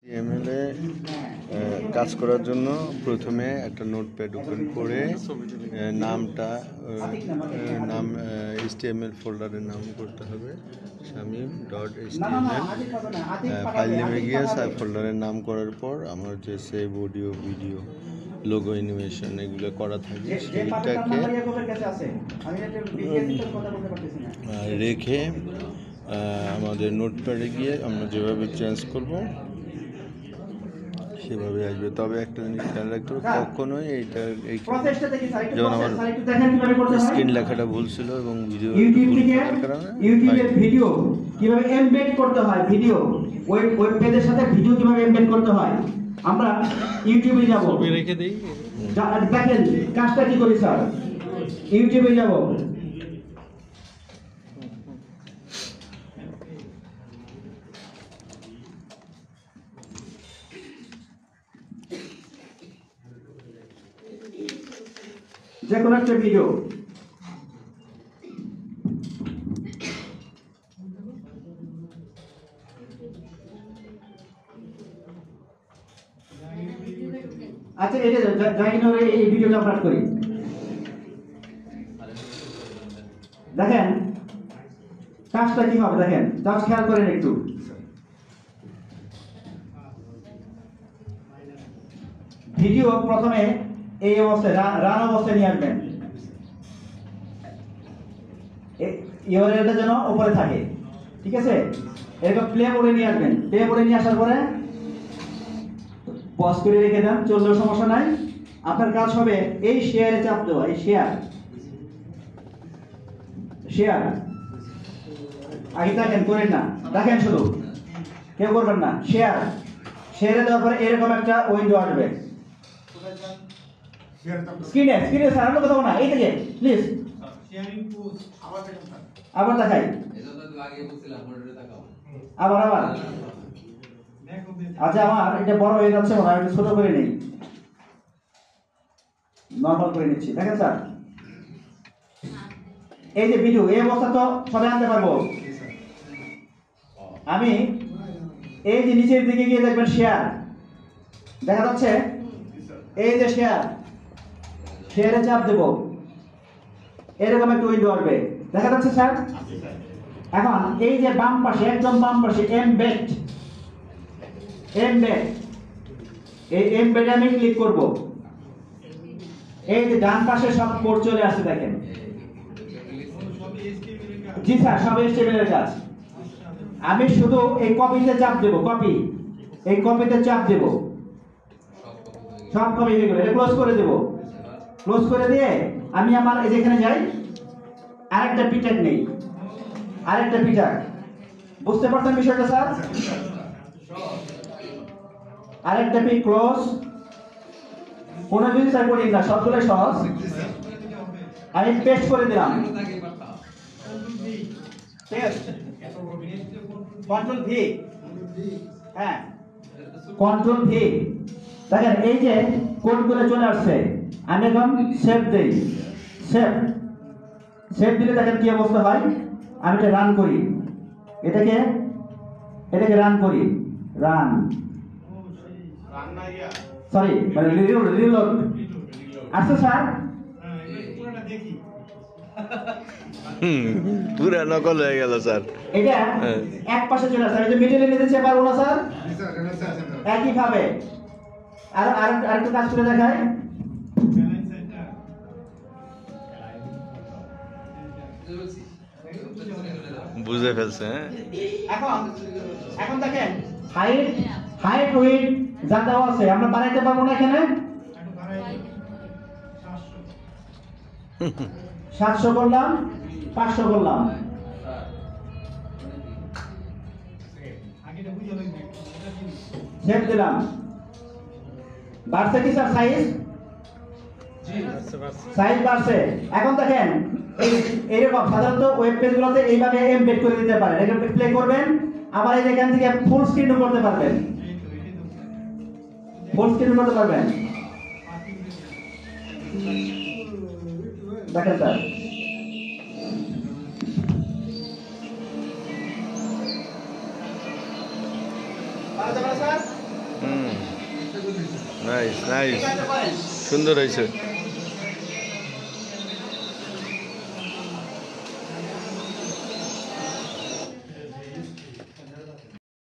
HTML এ কাজ করার জন্য প্রথমে একটা নোটপ্যাড ওপেন করে নাম HTML ফোল্ডারের নাম করতে হবে shamim.html। ফাইল নেমে গিয়ে ফোল্ডারের নাম করার পর আমার যে save audio video logo animation এগুলো করা থাকে সেইটাকে রেখে আমাদের নোটপ্যাডে গিয়ে আমরা যেভাবে চেঞ্জ করব সেভাবে আসবে। তবে একটা জিনিস খেয়াল রাখতে হবে, কখনোই যেমন আমার স্ক্রিন লেখাটা ভুল ছিল এবং ভিডিও ইউটিউবের ভিডিও কিভাবে এমবেড করতে হয়, ভিডিও ওয়েব পেজের সাথে ভিডিও কিভাবে এমবেড করতে হয়, আমরা ইউটিউবে যাব, রেখে দেই। দেখেন কাজটা কি করি স্যার। ইউটিউবে যাব, যে কোনো একটা ভিডিও আচ্ছা এই ভিডিওটা আপলোড করি। দেখেন কাজটা কি হবে, দেখেন জাস্ট খেয়াল করেন একটু। ভিডিও প্রথমে এই অবস্থায় রান অবস্থায় নিয়ে আসবেন, ইউআরএলটা যেন উপরে থাকে, ঠিক আছে। এরকম প্লে মোডে নিয়ে আসবেন, প্লে মোডে নিয়ে আসার পরে পজ করে রেখে দেন, চললেও সমস্যা নাই। আপনার কাজ হবে এই শেয়ারে চাপ দেওয়া, এই শেয়ার আগে দেখেন, করেন না, দেখেন শুধু, কেউ করবেন না। শেয়ারে দেওয়ার পরে এরকম একটা উইন্ডো আসবে স্ক্রিনে স্যার। আমরা কোথাও না, এই থেকে প্লিজ আবার দেখাই, আবার আচ্ছা আমার এটা বড় হয়ে যাচ্ছে, আমি ছোট করে নেই, নর্মাল করে নিচ্ছি। দেখেন স্যার এই যে ভিডিও এই অবস্থা তো সবাই আনতে পারবো। আমি এই যে নিচের দিকে গিয়ে দেখবেন শেয়ার দেখা যাচ্ছে, এই যে শেয়ারে চাপ দেব, এরকম একটা উইন্ডো আসবে, দেখা যাচ্ছে স্যার। এখন এই যে বাম পাশে, একদম বাম পাশে এমবেড, এই এমবেডে আমি ক্লিক করব। এই যে ডান পাশে সব কোড চলে আসছে দেখেন। জি স্যার, সব HTML এর কাজ। আমি শুধু এই কপিতে চাপ দেব, এই কপিতে চাপ দেব, সব কপি হয়ে গেল। এটা ক্লোজ করে দেব, ক্লোজ করে দিয়ে আমি আমার এই যেখানে যাই, আরেকটা পিটাক নেই, আরেকটা পিটাক। বুঝতে পারছেন বিষয়টা স্যার? আরেকটা পিক ক্লোজ, কোনো জিনিস আর করি না, সবগুলো সহজ। আমি পেস্ট করে দিলাম, কন্ট্রোল ভি, হ্যাঁ কন্ট্রোল ভি। দেখেন এই যে কোডগুলো চলে আসছে। আমি এখন সেভ দেই, সেভ দিলে দেখেন কি অবস্থা হয়। আমি এটা রান করি, এটাকে রান করি, সরি মানে রিলোড আসছে স্যার। পুরা নকল হয়ে গেল স্যার। এটা এক পাশে চলে আসছে, আমি যে মিডলে নিতে চাই পারবো না স্যার। একই ভাবে আরেকটু কাজ করে দেখাই। বুঝে ফেলছে। এখন দেখেন হাইট উইডথ যা দেওয়া আছে আমরা বাড়াইতে পারবো না। এখানে 700 করলাম, 500 করলাম, সেভ দিলাম। বাড়ছে কি স্যার সাইজ বাড়ছে। এখন দেখেন এইরকম সাধারণত ওয়েব পেজগুলোতে এইভাবে এমবেড করে দিতে পারেন। এটা প্লে করবেন, আবার এখান থেকে ফুল স্ক্রিনও করতে পারবেন, দেখেন স্যার। স্যার নাইস নাইস, সুন্দর হয়েছে।